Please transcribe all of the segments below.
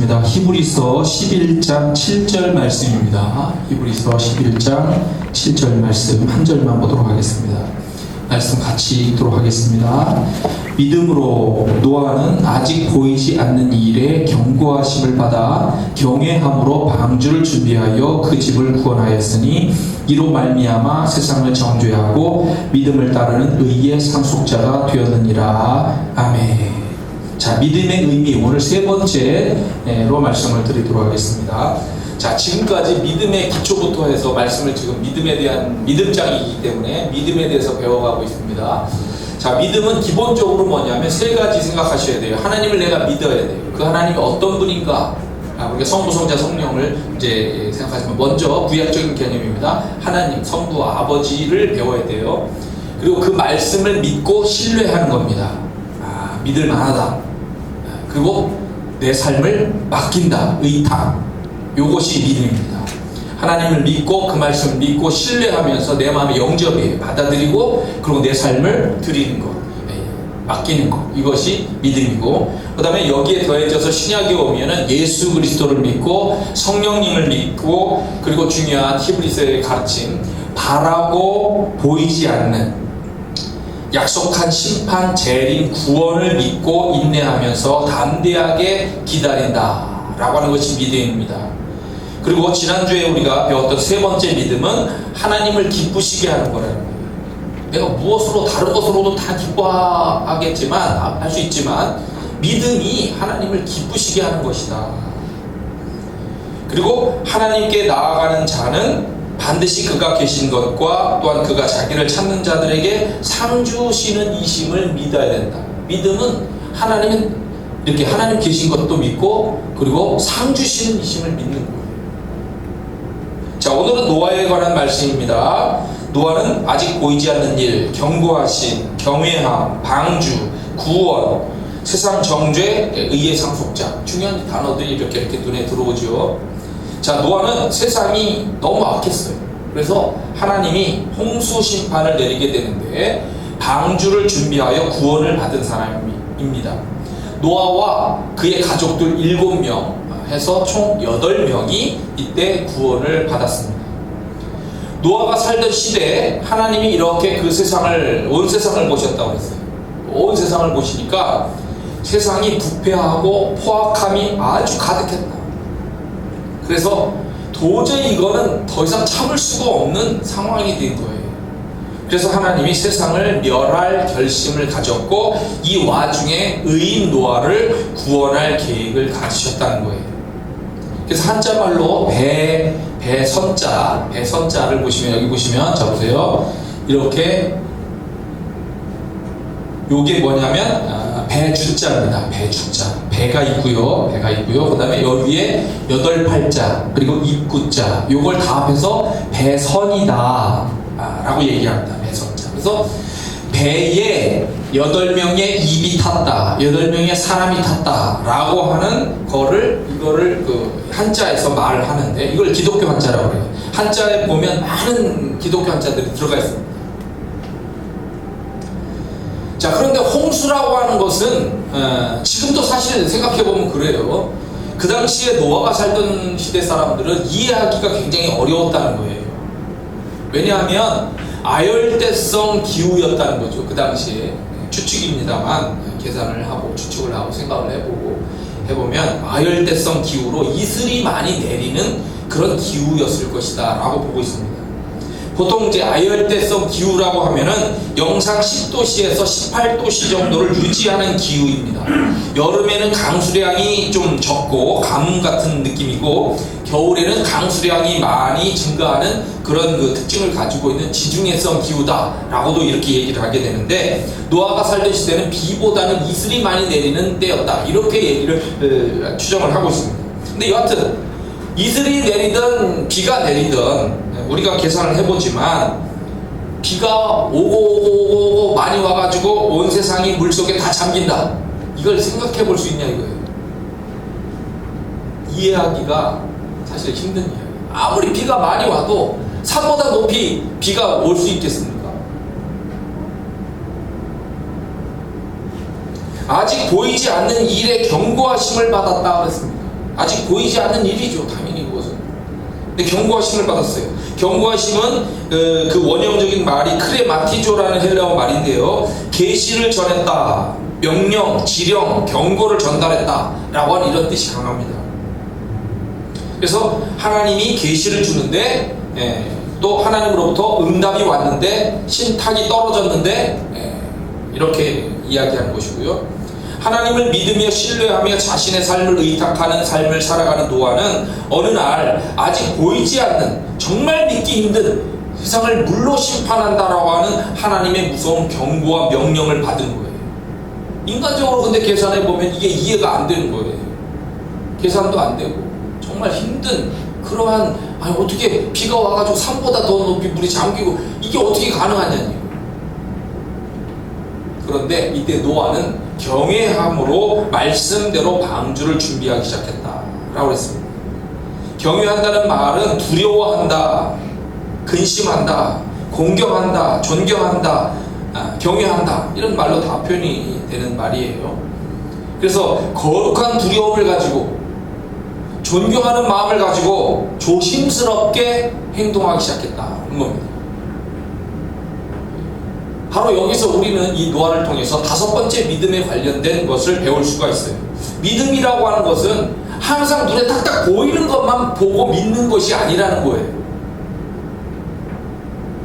하겠습니다. 히브리서 11장 7절 말씀입니다. 히브리서 11장 7절 말씀 한 절만 보도록 하겠습니다. 말씀 같이 읽도록 하겠습니다. 믿음으로 노아는 아직 보이지 않는 일에 경고하심을 받아 경외함으로 방주를 준비하여 그 집을 구원하였으니 이로 말미암아 세상을 정죄하고 믿음을 따르는 의의 상속자가 되었느니라. 아멘. 자, 믿음의 의미, 오늘 세 번째로 말씀을 드리도록 하겠습니다. 자, 지금까지 믿음의 기초부터 해서 말씀을 지금 믿음에 대한 믿음장이기 때문에 믿음에 대해서 배워가고 있습니다. 자, 믿음은 기본적으로 뭐냐면 세 가지 생각하셔야 돼요. 하나님을 내가 믿어야 돼요. 그 하나님이 어떤 분인가? 우리가 성부, 성자, 성령을 이제 생각하시면 먼저 구약적인 개념입니다. 하나님, 성부, 아버지를 배워야 돼요. 그리고 그 말씀을 믿고 신뢰하는 겁니다. 믿을 만하다. 그리고 내 삶을 맡긴다. 의탁. 요것이 믿음입니다. 하나님을 믿고 그 말씀을 믿고 신뢰하면서 내 마음에 영접해 받아들이고 그리고 내 삶을 드리는 것, 맡기는 것. 이것이 믿음이고, 그 다음에 여기에 더해져서 신약에 오면은 예수 그리스도를 믿고 성령님을 믿고, 그리고 중요한 히브리서의 가르침, 바라고 보이지 않는 약속한 심판, 재림, 구원을 믿고 인내하면서 담대하게 기다린다 라고 하는 것이 믿음입니다. 그리고 지난주에 우리가 배웠던 세 번째 믿음은 하나님을 기쁘시게 하는 거라는 거예요. 내가 무엇으로 다른 것으로도 다 기뻐하겠지만, 할 수 있지만 믿음이 하나님을 기쁘시게 하는 것이다. 그리고 하나님께 나아가는 자는 반드시 그가 계신 것과 또한 그가 자기를 찾는 자들에게 상 주시는 이심을 믿어야 된다. 믿음은 하나님은 이렇게 하나님 계신 것도 믿고 그리고 상 주시는 이심을 믿는 거예요. 자, 오늘은 노아에 관한 말씀입니다. 노아는 아직 보이지 않는 일, 경고하심, 경외함, 방주, 구원, 세상 정죄, 의의 상속자. 중요한 단어들이 이렇게 눈에 들어오죠. 자, 노아는 세상이 너무 악했어요. 그래서 하나님이 홍수 심판을 내리게 되는데 방주를 준비하여 구원을 받은 사람입니다. 노아와 그의 가족들 7명 해서 총 8명이 이때 구원을 받았습니다. 노아가 살던 시대에 하나님이 이렇게 그 세상을, 온 세상을 보셨다고 했어요. 온 세상을 보시니까 세상이 부패하고 포악함이 아주 가득했다. 그래서 도저히 이거는 더 이상 참을 수가 없는 상황이 된 거예요. 그래서 하나님이 세상을 멸할 결심을 가졌고 이 와중에 의인 노아를 구원할 계획을 가지셨다는 거예요. 그래서 한자말로 배선자를 보시면, 여기 보시면, 자 보세요. 이렇게 요게 뭐냐면 배주자입니다. 배주자. 배가 있고요. 그 다음에 여기에 8팔자, 그리고 입구자. 요걸 다 합해서 배선이다 라고 얘기합니다. 배선자. 그래서 배에 8명의 입이 탔다, 8명의 사람이 탔다 라고 하는 이거를 그 한자에서 말을 하는데, 이걸 기독교 한자라고 그래요. 한자에 보면 많은 기독교 한자들이 들어가 있습니다. 자, 그런데 홍수라고 하는 것은 지금도 사실 생각해보면 그래요. 그 당시에 노아가 살던 시대 사람들은 이해하기가 굉장히 어려웠다는 거예요. 왜냐하면 아열대성 기후였다는 거죠. 그 당시에 추측입니다만, 계산을 하고 추측을 하고 생각을 해보면 아열대성 기후로 이슬이 많이 내리는 그런 기후였을 것이다 라고 보고 있습니다. 보통 이제 아열대성 기후라고 하면은 영상 10도씨에서 18도씨 정도를 유지하는 기후입니다. 여름에는 강수량이 좀 적고 가뭄 같은 느낌이고, 겨울에는 강수량이 많이 증가하는 그런 그 특징을 가지고 있는 지중해성 기후다라고도 이렇게 얘기를 하게 되는데, 노아가 살던 시대는 비보다는 이슬이 많이 내리는 때였다, 이렇게 얘기를 추정을 하고 있습니다. 근데 여하튼 이슬이 내리든 비가 내리든 우리가 계산을 해보지만 비가 오고 많이 와가지고 온 세상이 물속에 다 잠긴다, 이걸 생각해 볼 수 있냐 이거예요. 이해하기가 사실 힘든 이야기예요. 아무리 비가 많이 와도 산보다 높이 비가 올 수 있겠습니까? 아직 보이지 않는 일에 경고하심을 받았다 그랬습니다. 아직 보이지 않는 일이죠. 당연히 그것은. 근데 경고하심을 받았어요. 경고하심은 그 원형적인 말이 크레마티조라는 헬라어 말인데요. 계시를 전했다, 명령, 지령, 경고를 전달했다 라고 하는 이런 뜻이 강합니다. 그래서 하나님이 계시를 주는데 또 하나님으로부터 응답이 왔는데 신탁이 떨어졌는데 이렇게 이야기하는 것이고요. 하나님을 믿으며 신뢰하며 자신의 삶을 의탁하는 삶을 살아가는 노아는 어느 날 아직 보이지 않는 정말 믿기 힘든 세상을 물로 심판한다라고 하는 하나님의 무서운 경고와 명령을 받은 거예요. 인간적으로 근데 계산해 보면 이게 이해가 안 되는 거예요. 계산도 안 되고 정말 힘든 그러한 어떻게 비가 와가지고 산보다 더 높이 물이 잠기고 이게 어떻게 가능하냐니. 그런데 이때 노아는 경외함으로 말씀대로 방주를 준비하기 시작했다라고 했습니다. 경외한다는 말은 두려워한다, 근심한다, 공경한다, 존경한다, 경외한다 이런 말로 다 표현이 되는 말이에요. 그래서 거룩한 두려움을 가지고 존경하는 마음을 가지고 조심스럽게 행동하기 시작했다는 겁니다. 바로 여기서 우리는 이 노아를 통해서 5번째 믿음에 관련된 것을 배울 수가 있어요. 믿음이라고 하는 것은 항상 눈에 딱딱 보이는 것만 보고 믿는 것이 아니라는 거예요.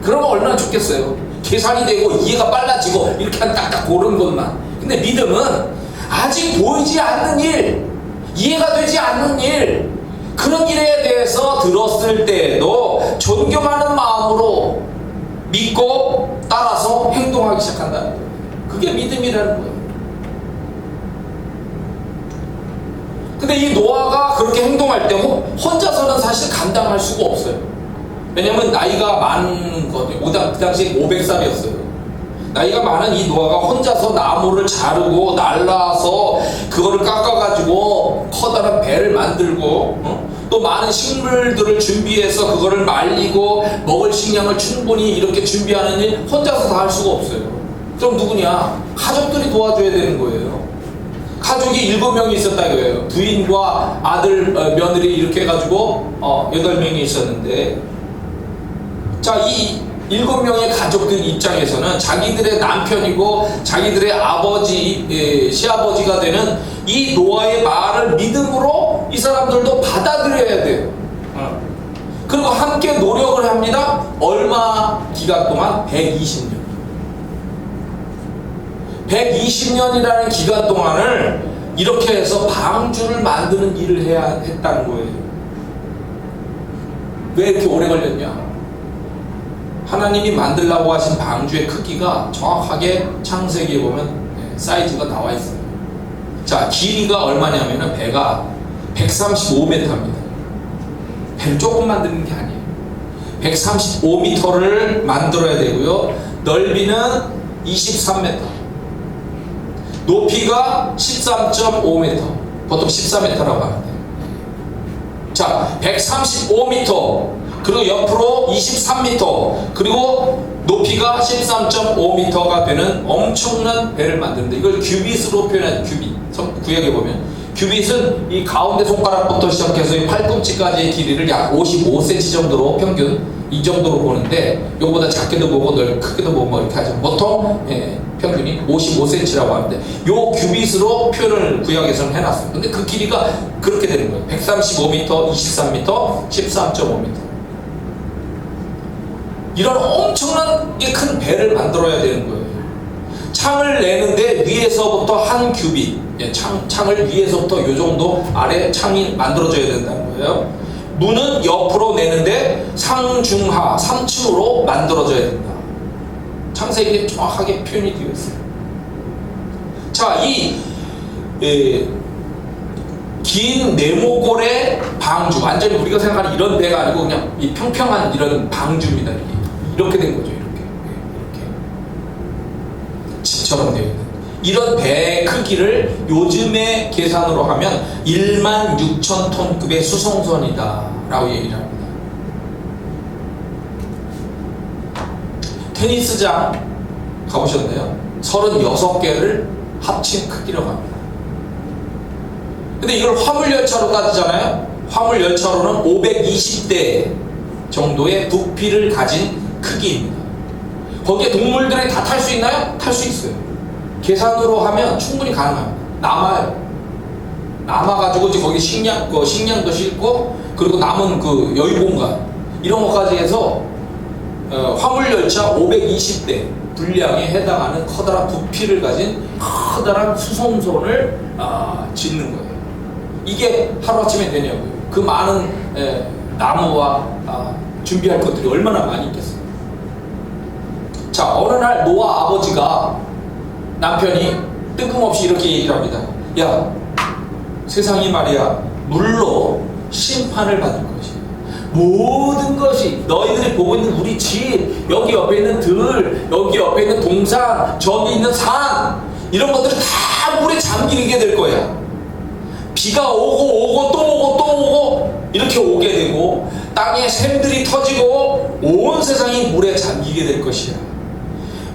그러면 얼마나 좋겠어요. 계산이 되고 이해가 빨라지고 이렇게 한 딱딱 고른 것만. 근데 믿음은 아직 보이지 않는 일, 이해가 되지 않는 일, 그런 일에 대해서 들었을 때에도 존경하는 마음으로 믿고 따라서 행동하기 시작한다는 거예요. 그게 믿음이라는 거예요. 근데 이 노아가 그렇게 행동할 때 혼자서는 사실 감당할 수가 없어요. 왜냐면 나이가 많은 거예요. 그 당시에 500살이었어요. 나이가 많은 이 노아가 혼자서 나무를 자르고 날라서 그거를 깎아가지고 커다란 배를 만들고 또 많은 식물들을 준비해서 그거를 말리고 먹을 식량을 충분히 이렇게 준비하는 일 혼자서 다 할 수가 없어요. 그럼 누구냐? 가족들이 도와줘야 되는 거예요. 가족이 7명이 있었다 이거예요. 부인과 아들, 며느리 이렇게 해가지고 8명이 있었는데, 자, 이 7명의 가족들 입장에서는 자기들의 남편이고 자기들의 아버지, 시아버지가 되는 이 노아의 말을 믿음으로 이 사람들도 받아들여야 돼요. 그리고 함께 노력을 합니다. 얼마 기간 동안? 120년. 120년이라는 기간 동안을 이렇게 해서 방주를 만드는 일을 해야 했다는 거예요. 왜 이렇게 오래 걸렸냐? 하나님이 만들라고 하신 방주의 크기가 정확하게 창세기에 보면 사이즈가 나와 있어요. 자, 길이가 얼마냐면은 배가 135m입니다. 배를 조금 만드는 게 아니에요. 135m를 만들어야 되고요. 넓이는 23m. 높이가 13.5m. 보통 14m라고 하는데. 자, 135m. 그리고 옆으로 23m, 그리고 높이가 13.5m가 되는 엄청난 배를 만드는데, 이걸 규빗으로 표현하죠. 규빗. 구역에 보면 규빗은 이 가운데 손가락부터 시작해서 이 팔꿈치까지의 길이를 약 55cm 정도로 평균 이 정도로 보는데, 요거보다 작게도 보고 크게도 보고 이렇게 하죠. 보통 평균이 55cm라고 하는데, 요 규빗으로 표현을 구역에서는 해놨어요. 근데 그 길이가 그렇게 되는 거예요. 135m, 23m, 13.5m. 이런 엄청나게 큰 배를 만들어야 되는 거예요. 창을 내는데 위에서부터 한 규빗, 창을 위에서부터 요 정도 아래 창이 만들어져야 된다는 거예요. 문은 옆으로 내는데 상중하 3층으로 만들어져야 된다. 창세기에 정확하게 표현이 되어 있어요. 자, 긴 네모골의 방주, 완전히 우리가 생각하는 이런 배가 아니고 그냥 이 평평한 이런 방주입니다. 이렇게 된 거죠. 이렇게 집처럼 되어 있는 이런 배의 크기를 요즘의 계산으로 하면 16,000톤급의 수송선이다 라고 얘기를 합니다. 테니스장 가보셨나요? 36개를 합친 크기라고 합니다. 근데 이걸 화물열차로 따지잖아요. 화물열차로는 520대 정도의 부피를 가진 크기입니다. 거기에 동물들이 다 탈 수 있나요? 탈 수 있어요. 계산으로 하면 충분히 가능합니다. 남아요. 남아가지고 이제 거기 식량도 싣고, 그리고 남은 그 여유 공간, 이런 것까지 해서, 화물열차 520대 분량에 해당하는 커다란 부피를 가진 커다란 수송선을 짓는 거예요. 이게 하루아침에 되냐고요. 그 많은 나무와 준비할 것들이 얼마나 많이 있겠어요. 자, 어느 날 노아 아버지가 남편이 뜬금없이 이렇게 얘기를 합니다. 야, 세상이 말이야 물로 심판을 받을 것이야. 모든 것이 너희들이 보고 있는 우리 집, 여기 옆에 있는 들, 여기 옆에 있는 동산, 저기 있는 산, 이런 것들이 다 물에 잠기게 될 거야. 비가 오고 또 오고 이렇게 오게 되고, 땅에 샘들이 터지고 온 세상이 물에 잠기게 될 것이야.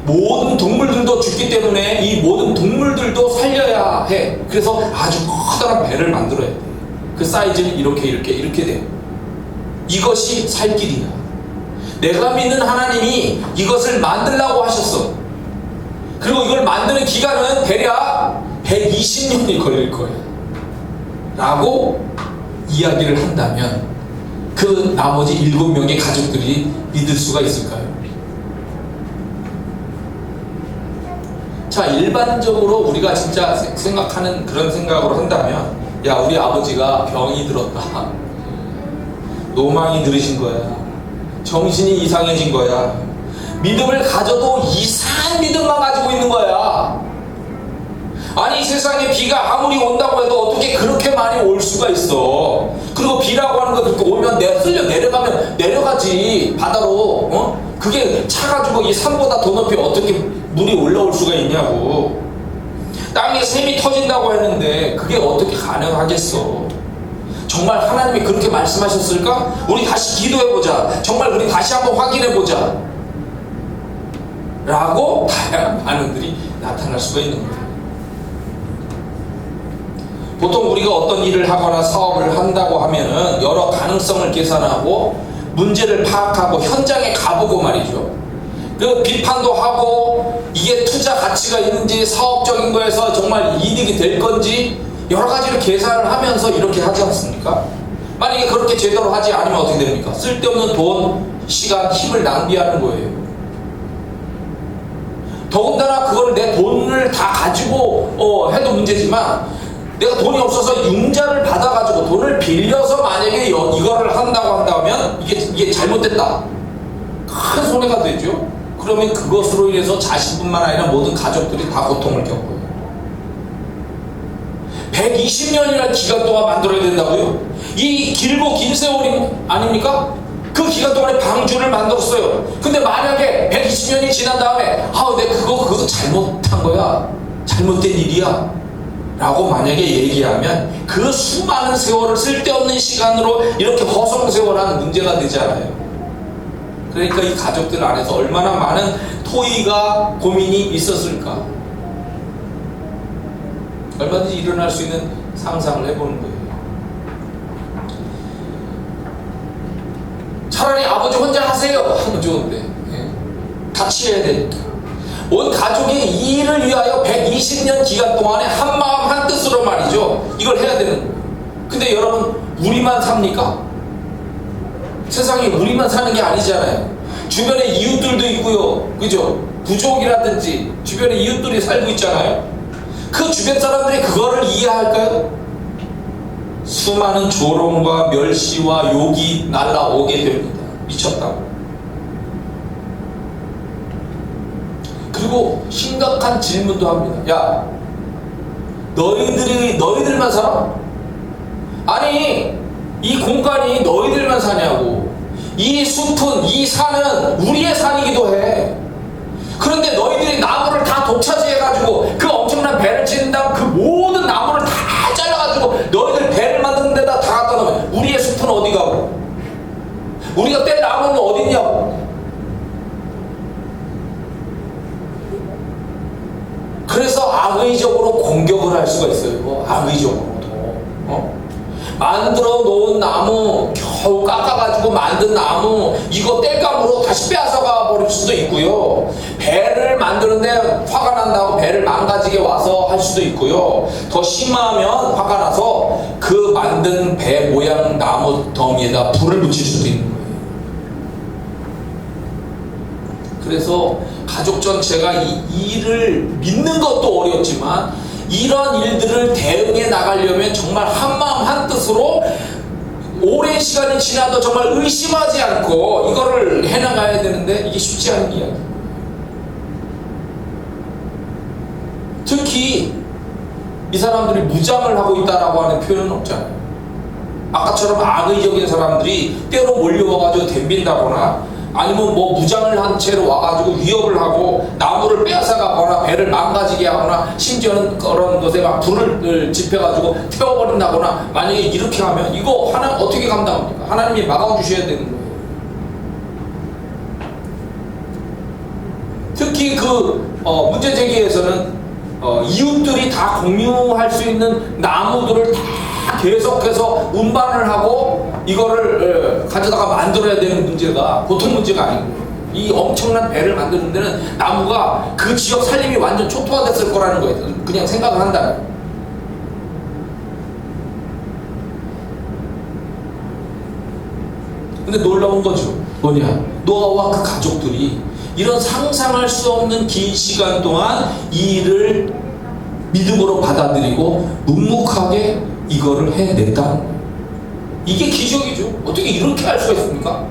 모든 동물들도 죽기 때문에 이 모든 동물들도 살려야 해. 그래서 아주 커다란 배를 만들어야 돼. 그 사이즈는 이렇게 돼요. 이것이 살 길이야. 내가 믿는 하나님이 이것을 만들라고 하셨어. 그리고 이걸 만드는 기간은 대략 120년이 걸릴 거야 라고 이야기를 한다면, 그 나머지 7명의 가족들이 믿을 수가 있을까요? 자, 일반적으로 우리가 진짜 생각하는 그런 생각으로 한다면, 야, 우리 아버지가 병이 들었다, 노망이 들으신 거야, 정신이 이상해진 거야, 믿음을 가져도 이상한 믿음만 가지고 있는 거야. 아니, 세상에 비가 아무리 온다고 해도 어떻게 그렇게 많이 올 수가 있어. 그리고 비라고 하는 것도 오면 흘려 내려가면 내려가지, 바다로. 그게 차가지고 이 산보다 더 높이 어떻게 물이 올라올 수가 있냐고. 땅에 샘이 터진다고 했는데 그게 어떻게 가능하겠어. 정말 하나님이 그렇게 말씀하셨을까? 우리 다시 기도해보자. 정말 우리 다시 한번 확인해보자 라고 다양한 반응들이 나타날 수가 있는 거예요. 보통 우리가 어떤 일을 하거나 사업을 한다고 하면은 여러 가능성을 계산하고 문제를 파악하고 현장에 가보고 말이죠. 그 비판도 하고 이게 투자 가치가 있는지, 사업적인 거에서 정말 이득이 될 건지 여러 가지를 계산을 하면서 이렇게 하지 않습니까? 만약에 그렇게 제대로 하지 않으면 어떻게 됩니까? 쓸데없는 돈, 시간, 힘을 낭비하는 거예요. 더군다나 그걸 내 돈을 다 가지고 해도 문제지만, 내가 돈이 없어서 융자를 받아가지고 돈을 빌려서 만약에 이거를 한다고 한다면 이게 잘못됐다, 큰 손해가 되죠. 그러면 그것으로 인해서 자신뿐만 아니라 모든 가족들이 다 고통을 겪어요. 120년이라는 기간 동안 만들어야 된다고요? 이 길고 긴 세월이 아닙니까? 그 기간 동안에 방주를 만들었어요. 근데 만약에 120년이 지난 다음에 내가 그거 잘못한 거야, 잘못된 일이야 라고 만약에 얘기하면, 그 수많은 세월을 쓸데없는 시간으로 이렇게 허송세월한 문제가 되잖아요. 그러니까 이 가족들 안에서 얼마나 많은 토의가, 고민이 있었을까. 얼마든지 일어날 수 있는 상상을 해보는 거예요. 차라리 아버지 혼자 하세요 하면 좋은데, 같이 해야 되니까. 온 가족이 이 일을 위하여 120년 기간 동안에 한마음 한뜻으로 말이죠, 이걸 해야 되는 거예요. 근데 여러분, 우리만 삽니까? 세상에 우리만 사는 게 아니잖아요. 주변에 이웃들도 있고요, 그죠? 부족이라든지 주변에 이웃들이 살고 있잖아요. 그 주변 사람들이 그거를 이해할까요? 수많은 조롱과 멸시와 욕이 날라오게 됩니다. 미쳤다고. 그리고 심각한 질문도 합니다. 야, 너희들만 살아? 아니, 이 공간이 너희들만 사냐고. 이 숲은, 이 산은 우리의 산이기도 해. 그런데 너희들이 나무를 다 독차지해가지고 그 엄청난 배를 짓는 다음 그 모든 나무를 다 잘라가지고 너희들 배를 만드는 데다 다 갖다 놓으면 우리의 숲은 어디 가고, 우리가 뗄 나무는 어디 있냐고. 그래서 악의적으로 공격을 할 수가 있어요. 악의적으로도. 만들어 놓은 나무, 겨우 깎아가지고 만든 나무, 이거 땔감으로 다시 빼앗아가 버릴 수도 있고요. 배를 만드는데 화가 난다고 배를 망가지게 와서 할 수도 있고요. 더 심하면 화가 나서 그 만든 배 모양 나무 덩이에다 불을 붙일 수도 있는 거예요. 그래서 가족 전체가 이 일을 믿는 것도 어렵지만 이런 일들을 대응해 나가려면 정말 한마음 한뜻으로 오랜 시간이 지나도 정말 의심하지 않고 이거를 해나가야 되는데 이게 쉽지 않은 이야기. 특히 이 사람들이 무장을 하고 있다라고 하는 표현은 없잖아요. 아까처럼 악의적인 사람들이 때로 몰려와가지고 덤빈다거나 아니면 뭐 무장을 한 채로 와가지고 위협을 하고 나무를 빼앗아가거나 배를 망가지게 하거나 심지어는 그런 것에 막 불을 지펴가지고 태워버린다거나 만약에 이렇게 하면 이거 하나님 어떻게 감당합니까? 하나님이 막아주셔야 되는 거예요. 특히 그 문제 제기에서는 이웃들이 다 공유할 수 있는 나무들을 다 계속해서 운반을 하고 이거를 가져다가 만들어야 되는 문제가 보통 문제가 아니고 이 엄청난 배를 만드는 데는 나무가 그 지역 살림이 완전 초토화됐을 거라는 거예요. 그냥 생각을 한다면. 근데 놀라운 거죠. 뭐냐? 노아와 그 가족들이 이런 상상할 수 없는 긴 시간 동안 이 일을 믿음으로 받아들이고 묵묵하게 이거를 해냈다는 거예요. 이게 기적이죠. 어떻게 이렇게 할 수가 있습니까?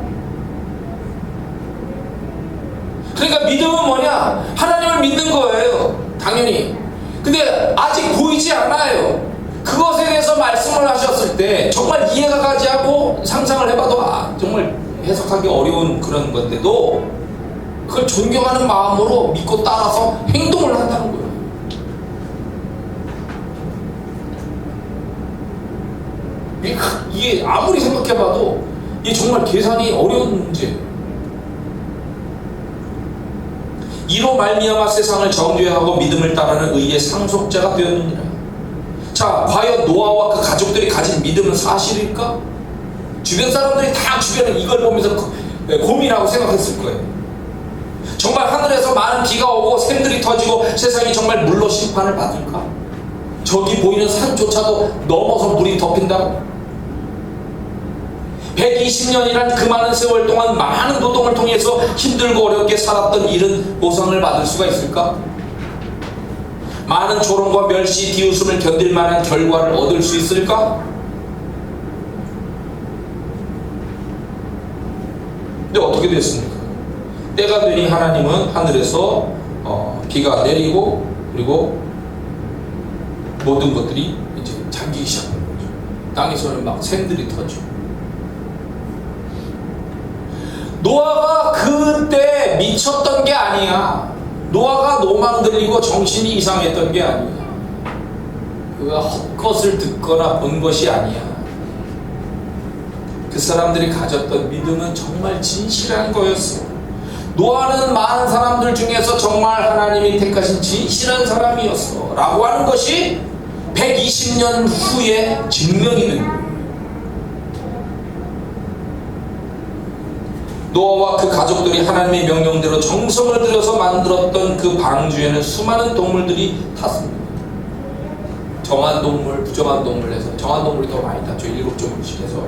그러니까 믿음은 뭐냐? 하나님을 믿는 거예요. 당연히. 근데 아직 보이지 않아요. 그것에 대해서 말씀을 하셨을 때 정말 이해가 가지 않고 상상을 해봐도 정말 해석하기 어려운 그런 건데도 그걸 존경하는 마음으로 믿고 따라서 행동을 한다는 거예요. 이게 아무리 생각해봐도 이게 정말 계산이 어려운 문제예요. 이로 말미암아 세상을 정죄하고 믿음을 따르는 의의 상속자가 되었느니라. 자, 과연 노아와 그 가족들이 가진 믿음은 사실일까? 주변 사람들이 다 주변에 이걸 보면서 고민하고 생각했을 거예요. 정말 하늘에서 많은 비가 오고 샘들이 터지고 세상이 정말 물로 심판을 받을까? 저기 보이는 산조차도 넘어서 물이 덮인다고? 120년이란 그 많은 세월 동안 많은 노동을 통해서 힘들고 어렵게 살았던 일은 보상을 받을 수가 있을까? 많은 조롱과 멸시, 비웃음을 견딜 만한 결과를 얻을 수 있을까? 근데 어떻게 됐습니까? 때가 되니 하나님은 하늘에서 비가 내리고 그리고 모든 것들이 이제 잠기기 시작하는 거죠. 땅에서는 막 샘들이 터지고. 노아가 그때 미쳤던 게 아니야. 노아가 노망 들리고 정신이 이상했던 게 아니야. 그가 헛것을 듣거나 본 것이 아니야. 그 사람들이 가졌던 믿음은 정말 진실한 거였어. 노아는 많은 사람들 중에서 정말 하나님이 택하신 진실한 사람이었어 라고 하는 것이 120년 후에 증명이 된 거예요. 노아와 그 가족들이 하나님의 명령대로 정성을 들여서 만들었던 그 방주에는 수많은 동물들이 탔습니다. 정한 동물, 부정한 동물 해서 정한 동물이 더 많이 탔죠. 7종씩 해서.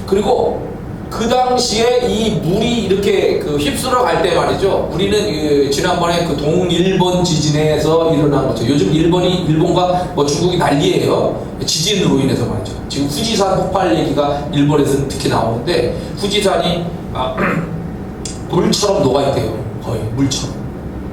그리고 그 당시에 이 물이 이렇게 휩쓸어 갈 때 말이죠. 우리는 지난번에 그 동일본 지진에서 일어난 거죠. 요즘 일본과 뭐 중국이 난리예요. 지진으로 인해서 말이죠. 지금 후지산 폭발 얘기가 일본에서는 특히 나오는데 후지산이 물처럼 녹아있대요. 거의 물처럼.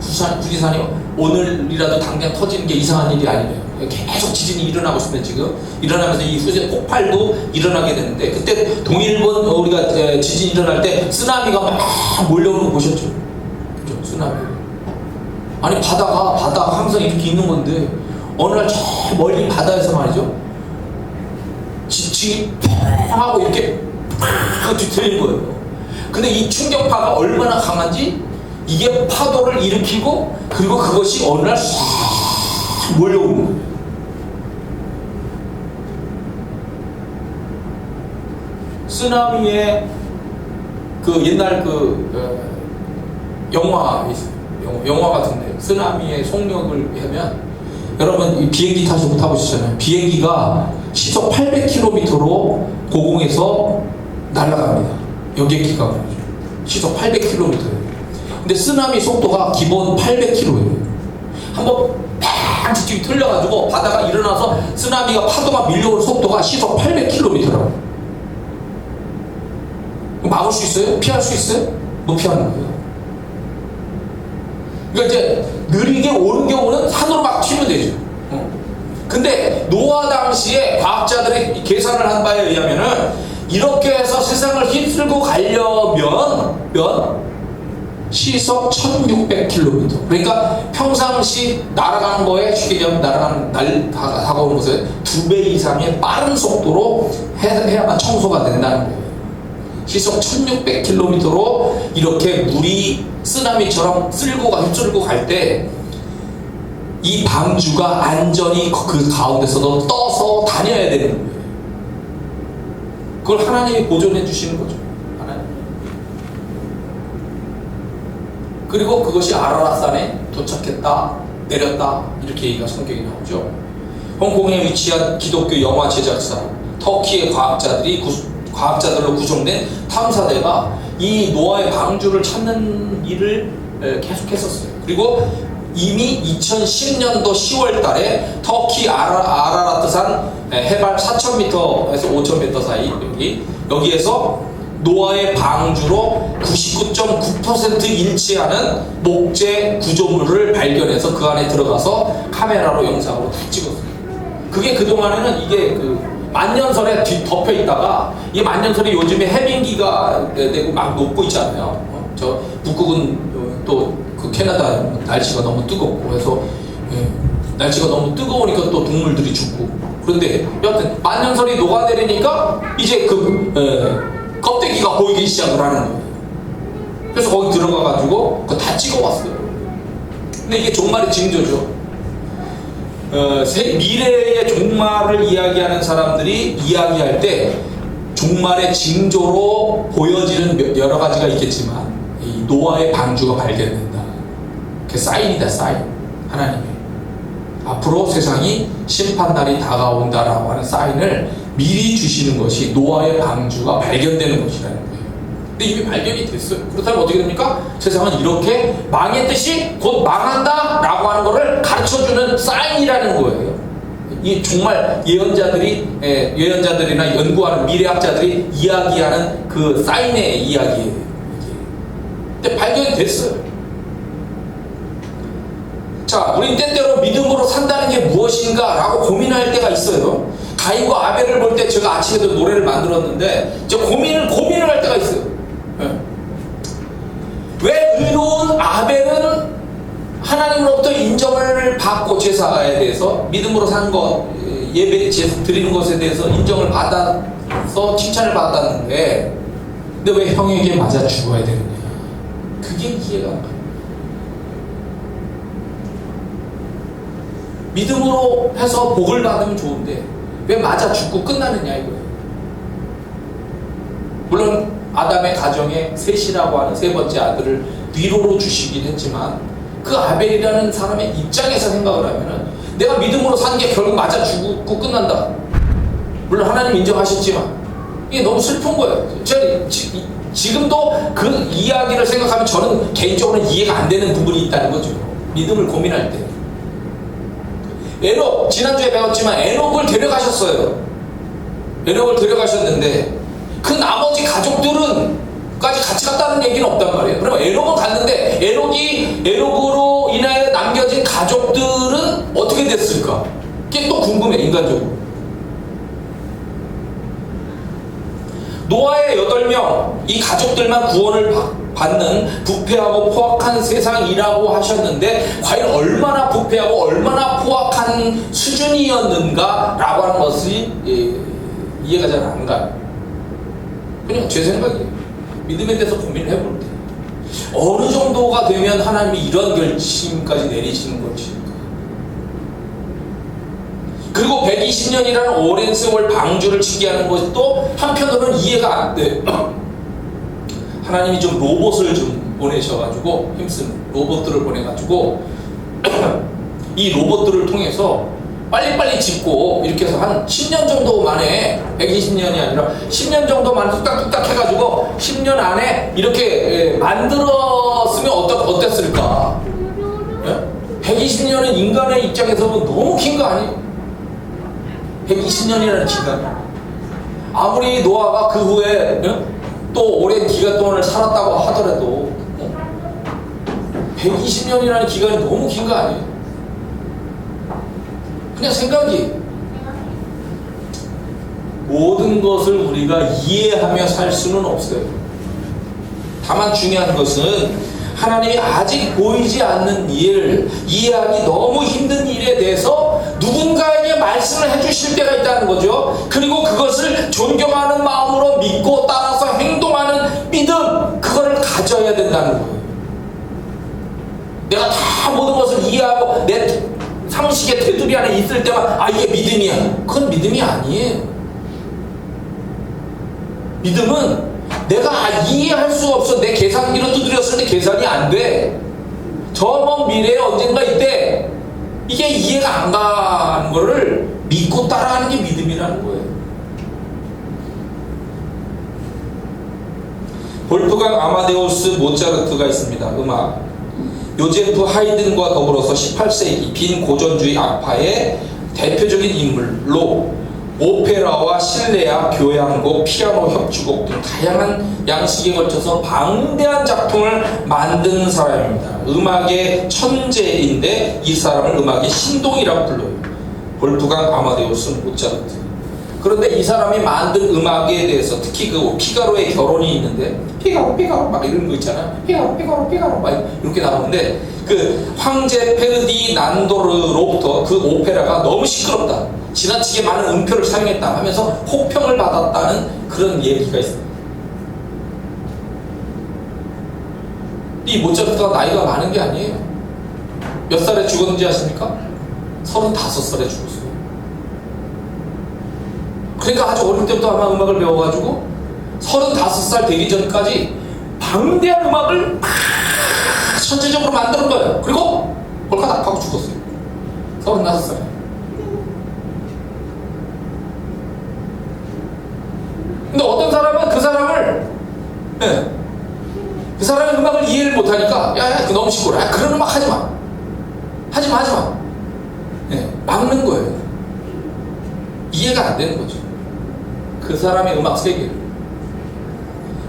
후지산이 오늘이라도 당장 터지는 게 이상한 일이 아니래요. 계속 지진이 일어나고 있습니다. 지금 일어나면서 이 후지 폭발도 일어나게 되는데 그때 동일본 우리가 지진 일어날 때 쓰나미가 막 몰려오는 거 보셨죠? 그죠? 쓰나미. 아니 바다가 항상 이렇게 있는 건데 어느 날 저 멀리 바다에서 말이죠. 지층이 펑 하고 이렇게 팍 뒤틀린 거예요. 근데 이 충격파가 얼마나 강한지 이게 파도를 일으키고 그리고 그것이 어느 날 싹 몰려오는 거예요. 쓰나미의 그 옛날 영화 있어요. 영화 같은데 쓰나미의 속력을 하면 여러분 이 비행기 타보시잖아요. 비행기가 시속 800km로 고공에서 날아갑니다. 여객기가 그러죠. 시속 800km예요. 근데 쓰나미 속도가 기본 800km예요. 한번 팍 뒤쪽이 틀려가지고 바다가 일어나서 쓰나미가 파도가 밀려오는 속도가 시속 800km라고. 막을 수 있어요? 피할 수 있어요? 못 피하는 거예요. 그러니까 이제 느리게 오는 경우는 산으로 막 튀면 되죠. 근데 노아 당시에 과학자들이 계산을 한 바에 의하면은 이렇게 해서 세상을 휩쓸고 가려면 시속 1600km. 그러니까 평상시 날아가는 거에 쉽게 얘기하면 다가오는 것에 2배 이상의 빠른 속도로 해야만 청소가 된다는 거예요. 시속 1600km로 이렇게 물이 쓰나미처럼 휩쓸고 갈 때 이 방주가 안전히 그 가운데서도 떠서 다녀야 되는 거예요. 그걸 하나님이 보존해 주시는 거죠. 하나님. 그리고 그것이 아라랏산에 도착했다, 내렸다 이렇게 얘기가 성경에 나오죠. 홍콩에 위치한 기독교 영화 제작사 터키의 과학자들로 구성된 탐사대가 이 노아의 방주를 찾는 일을 계속했었어요. 그리고 이미 2010년도 10월 달에 터키 아라라트산 해발 4,000m에서 5,000m 사이 여기에서 노아의 방주로 99.9% 일치하는 목재 구조물을 발견해서 그 안에 들어가서 카메라로 영상으로 다 찍었어요. 그게 그동안에는 이게 만년설에 덮여 있다가 이 만년설이 요즘에 해빙기가 되고 막 녹고 있잖아요. 저 북극은 또 그 캐나다 날씨가 너무 뜨겁고 그래서 날씨가 너무 뜨거우니까 또 동물들이 죽고 그런데 여하튼 만년설이 녹아내리니까 이제 껍데기가 보이기 시작을 하는 거예요. 그래서 거기 들어가가지고 그거 다 찍어왔어요. 근데 이게 종말의 징조죠. 미래의 종말을 이야기하는 사람들이 이야기할 때 종말의 징조로 보여지는 여러 가지가 있겠지만 이 노아의 방주가 발견된다. 그 사인이다, 사인. 하나님의 앞으로 세상이 심판날이 다가온다라고 하는 사인을 미리 주시는 것이 노아의 방주가 발견되는 것이라는 거예요. 근데 이미 발견이 됐어요. 그렇다면 어떻게 됩니까? 세상은 이렇게 망했듯이 곧 망한다라고 하는 것을 가르쳐주는 사인이라는 거예요. 이 정말 예언자들이나 연구하는 미래학자들이 이야기하는 그 사인의 이야기예요. 근데 발견이 됐어요. 자, 우린 때때로 믿음으로 산다는 게 무엇인가 라고 고민할 때가 있어요. 가인과 아벨을 볼 때 제가 아침에도 노래를 만들었는데 저 고민을 할 때가 있어요. 왜 의로운 아벨은 하나님으로부터 인정을 받고 제사에 대해서 믿음으로 산 것, 예배 드리는 것에 대해서 인정을 받아서 칭찬을 받았는데 근데 왜 형에게 맞아 죽어야 되느냐? 그게 이해가 안 가요. 믿음으로 해서 복을 받으면 좋은데 왜 맞아 죽고 끝나느냐 이거예요. 물론 아담의 가정에 셋이라고 하는 세 번째 아들을 위로로 주시긴 했지만 그 아벨이라는 사람의 입장에서 생각을 하면은 내가 믿음으로 산 게 결국 맞아 죽고 끝난다. 물론 하나님 인정하셨지만 이게 너무 슬픈 거예요. 저는 지금도 그 이야기를 생각하면 저는 개인적으로는 이해가 안 되는 부분이 있다는 거죠. 믿음을 고민할 때. 에녹, 지난주에 배웠지만 에녹을 데려가셨어요. 에녹을 데려가셨는데 그 나머지 가족들은 까지 같이 갔다는 얘기는 없단 말이에요. 그럼 에녹은 갔는데 에녹으로 인하여 남겨진 가족들은 어떻게 됐을까? 그게 또 궁금해, 인간적으로. 노아의 8명, 이 가족들만 구원을 받는 부패하고 포악한 세상이라고 하셨는데 과연 얼마나 부패하고 얼마나 포악한 수준이었는가 라고 하는 것이 이해가 잘 안 가요. 그냥 제 생각이에요. 믿음에 대해서 고민을 해볼 때 어느 정도가 되면 하나님이 이런 결심까지 내리시는 것일까? 그 그리고 120년이라는 오랜 세월 방주를 짓게 하는 것도 한편으로는 이해가 안 돼. 하나님이 좀 로봇을 좀 보내셔가지고, 힘쓰는 로봇들을 보내가지고 이 로봇들을 통해서 빨리빨리 짓고 이렇게 해서 한 10년 정도 만에, 120년이 아니라 10년 정도 만에 뚝딱뚝딱 해가지고 10년 안에 이렇게 만들었으면 어땠을까? 120년은 인간의 입장에서 너무 긴 거 아니에요? 120년이라는 기간. 아무리 노아가 그 후에 또 오랜 기간 동안을 살았다고 하더라도 120년이라는 기간이 너무 긴 거 아니에요? 그냥 생각이, 모든 것을 우리가 이해하며 살 수는 없어요. 다만 중요한 것은 하나님이 아직 보이지 않는 일, 이해하기 너무 힘든 일에 대해서 누군가에게 말씀을 해주실 때가 있다는 거죠. 그리고 그것을 존경하는 마음으로 믿고 따라서 행동하는 믿음, 그거를 가져야 된다는 거예요. 내가 다 모든 것을 이해하고 내 상식의 테두리 안에 있을 때만 이게 믿음이야. 그건 믿음이 아니에요. 믿음은 내가 이해할 수가 없어. 내 계산기로 두드렸을 때 계산이 안 돼. 저 먼 미래에 언젠가 이때 이게 이해가 안 가는 거를 믿고 따라하는 게 믿음이라는 거예요. 볼프강 아마데우스 모차르트가 있습니다. 음악. 요제프 하이든과 더불어서 18세기 빈 고전주의 악파의 대표적인 인물로 오페라와 실내악, 교향곡, 피아노 협주곡 등 다양한 양식에 걸쳐서 방대한 작품을 만든 사람입니다. 음악의 천재인데 이 사람을 음악의 신동이라고 불러요. 볼프강 아마데우스 모차르트. 그런데 이 사람이 만든 음악에 대해서, 특히 그 피가로의 결혼이 있는데, 피가로 막 이런 거 있잖아. 피가로 막 이렇게 나오는데, 그 황제 페르디난도르로부터 그 오페라가 너무 시끄럽다, 지나치게 많은 음표를 사용했다 하면서 혹평을 받았다는 그런 얘기가 있습니다. 이 모차르트가 나이가 많은 게 아니에요. 몇 살에 죽었는지 아십니까? 35살에 죽었어요. 그러니까 아주 어릴 때부터 아마 음악을 배워가지고 35살 되기 전까지 방대한 음악을 전체적으로 만드는 거예요. 그리고 홀가닥 하고 죽었어요. 36살. 근데 어떤 사람은 그 사람의 음악을 이해를 못하니까, 그 너무 시끄러워. 그런 음악 하지마. 막는 거예요. 이해가 안 되는 거죠. 그 사람의 음악 세계.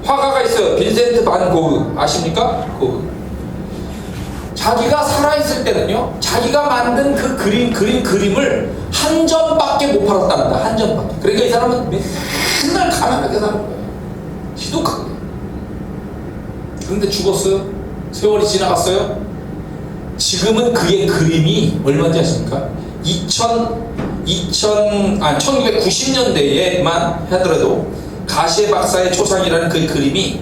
화가가 있어요. 빈센트 반 고흐 아십니까? 고흐. 자기가 살아있을 때는요, 자기가 만든 그 그림을 한 점밖에 못 팔았답니다. 한 점밖에. 그러니까 이 사람은 맨날 가난하게 사는 거예요. 지독하게. 그런데 죽었어요. 세월이 지나갔어요. 지금은 그의 그림이 얼마인지 아십니까? 1990년대에만 하더라도 가시의 박사의 초상이라는 그 그림이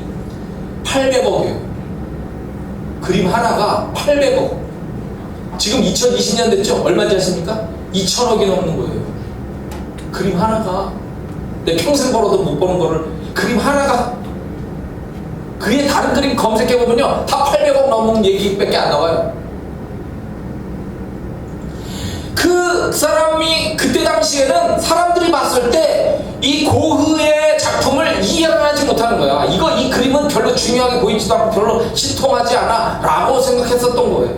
800억이에요. 그림 하나가 800억. 지금 2020년 됐죠? 얼마인지 아십니까? 2천억이 넘는 거예요. 그림 하나가. 내 평생 벌어도 못 버는 거를 그림 하나가. 그의 다른 그림 검색해보면요, 다 800억 넘는 얘기밖에 안 나와요. 그 사람이 그때 당시에는 사람들이 봤을 때 이 고흐의 작품을 이해를 하지 못하는 거야. 이 그림은 별로 중요하게 보이지도 않고 별로 신통하지 않아 라고 생각했었던 거예요.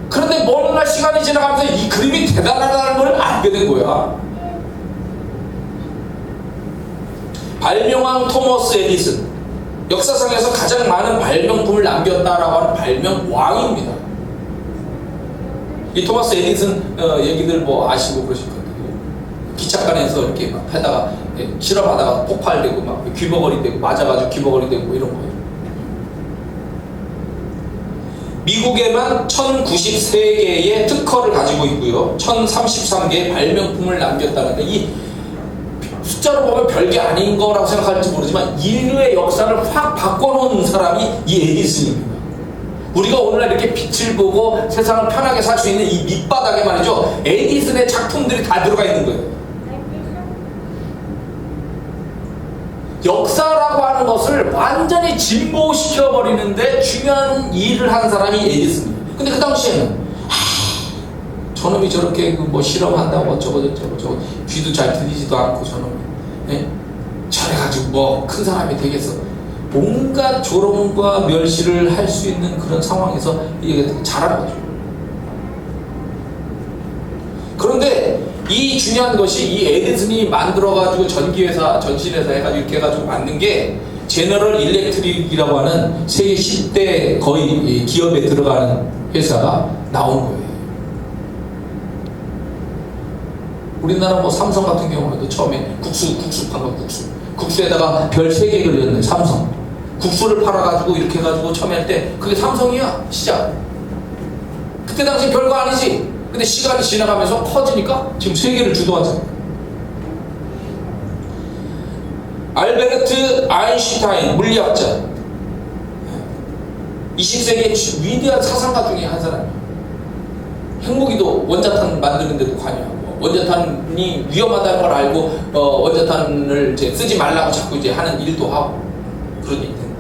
그런데 먼 날 시간이 지나가면서 이 그림이 대단하다는 걸 알게 된 거야. 발명왕 토머스 에디슨, 역사상에서 가장 많은 발명품을 남겼다라고 하는 발명왕입니다. 이 토마스 에디슨 얘기들 뭐 아시고 그러실 거예요. 기차간에서 이렇게 막 하다가 실험하다가 폭발되고 막 귀버거리 되고 맞아가지고 귀버거리 되고 뭐 이런 거예요. 미국에만 1093개의 특허를 가지고 있고요, 1033개의 발명품을 남겼다는데, 이 숫자로 보면 별게 아닌 거라고 생각할지 모르지만 인류의 역사를 확 바꿔놓은 사람이 이 에디슨입니다. 우리가 오늘날 이렇게 빛을 보고 세상을 편하게 살 수 있는 이 밑바닥에 말이죠, 에디슨의 작품들이 다 들어가 있는 거예요. 역사라고 하는 것을 완전히 진보시켜버리는데 중요한 일을 한 사람이 에디슨이에요. 근데 그 당시에는 저놈이 저렇게 뭐 실험한다고 어쩌고 저쩌고 귀도 잘 들리지도 않고 저놈이, 예? 저래가지고 뭐 큰 사람이 되겠어. 온갖 조롱과 멸시를 할 수 있는 그런 상황에서 이게 잘하는 거죠. 그런데 이 중요한 것이 이 에디슨이 만들어가지고 전기회사, 전신회사 해가지고 이렇게 해가지고 만든 게 제너럴 일렉트릭이라고 하는 세계 10대 거의 기업에 들어가는 회사가 나온 거예요. 우리나라 뭐 삼성 같은 경우에도 처음에 국수 판 거, 국수에다가 별 3개 걸렸네. 삼성 국수를 팔아가지고 이렇게 해가지고 처음에 할 때 그게 삼성이야. 시작. 그때 당시 별거 아니지. 근데 시간이 지나가면서 커지니까 지금 세계를 주도하잖아. 알베르트 아인슈타인 물리학자, 20세기의 위대한 사상가 중에 한 사람이에요. 핵무기도 원자탄 만드는 데도 관여하고, 원자탄이 위험하다는 걸 알고 원자탄을 이제 쓰지 말라고 자꾸 이제 하는 일도 하고 그런 일이 있는 거예요.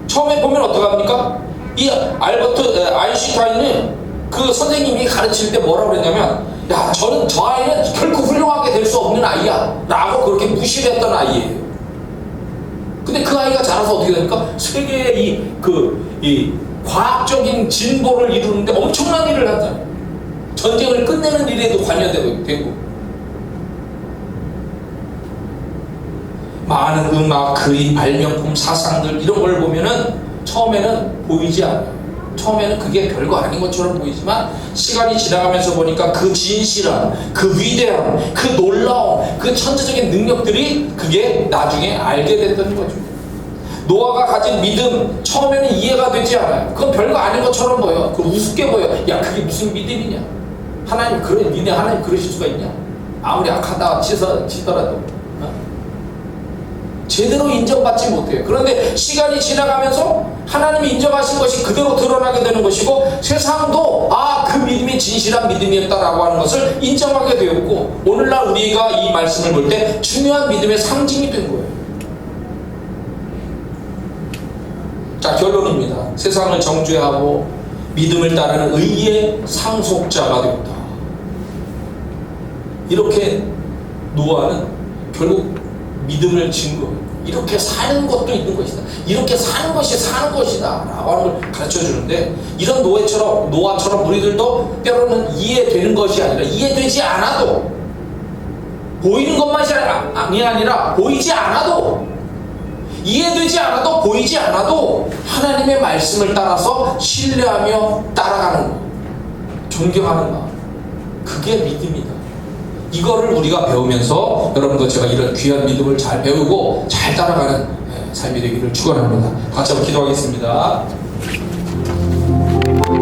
처음에 보면 어떡합니까? 이 알버트 아인슈타인은 그 선생님이 가르칠 때 뭐라고 그랬냐면, 야, 저 아이는 결코 훌륭하게 될 수 없는 아이야 라고 그렇게 무시를 했던 아이예요. 근데 그 아이가 자라서 어떻게 됩니까? 세계의 이 과학적인 진보를 이루는데 엄청난 일을 한다. 전쟁을 끝내는 일에도 관여되고, 많은 음악, 그림, 발명품, 사상들 이런 걸 보면은 처음에는 보이지 않아요. 처음에는 그게 별거 아닌 것처럼 보이지만 시간이 지나가면서 보니까 그 진실함, 그 위대함, 그 놀라움, 그 천재적인 능력들이 그게 나중에 알게 됐던 거죠. 노아가 가진 믿음, 처음에는 이해가 되지 않아요. 그건 별거 아닌 것처럼 보여. 그 우습게 보여. 야, 그게 무슨 믿음이냐? 하나님 니네 하나님 그러실 수가 있냐? 아무리 악하다 치더라도 제대로 인정받지 못해요. 그런데 시간이 지나가면서 하나님이 인정하신 것이 그대로 드러나게 되는 것이고, 세상도 그 믿음이 진실한 믿음이었다라고 하는 것을 인정하게 되었고, 오늘날 우리가 이 말씀을 볼 때 중요한 믿음의 상징이 된 거예요. 자, 결론입니다. 세상을 정죄하고 믿음을 따르는 의의 상속자가 되었다. 이렇게 노아는 결국 믿음을 증거, 이렇게 사는 것도 있는 것이다. 이렇게 사는 것이 사는 것이다 라고 하는 걸 가르쳐 주는데, 이런 노아처럼 우리들도 때로는 이해되는 것이 아니라, 이해되지 않아도, 보이는 것만이 아니라 보이지 않아도, 이해되지 않아도 보이지 않아도 하나님의 말씀을 따라서 신뢰하며 따라가는 것, 존경하는 것, 그게 믿음이다. 이거를 우리가 배우면서 여러분도 제가 이런 귀한 믿음을 잘 배우고 잘 따라가는 삶이 되기를 축원합니다. 같이 한번 기도하겠습니다.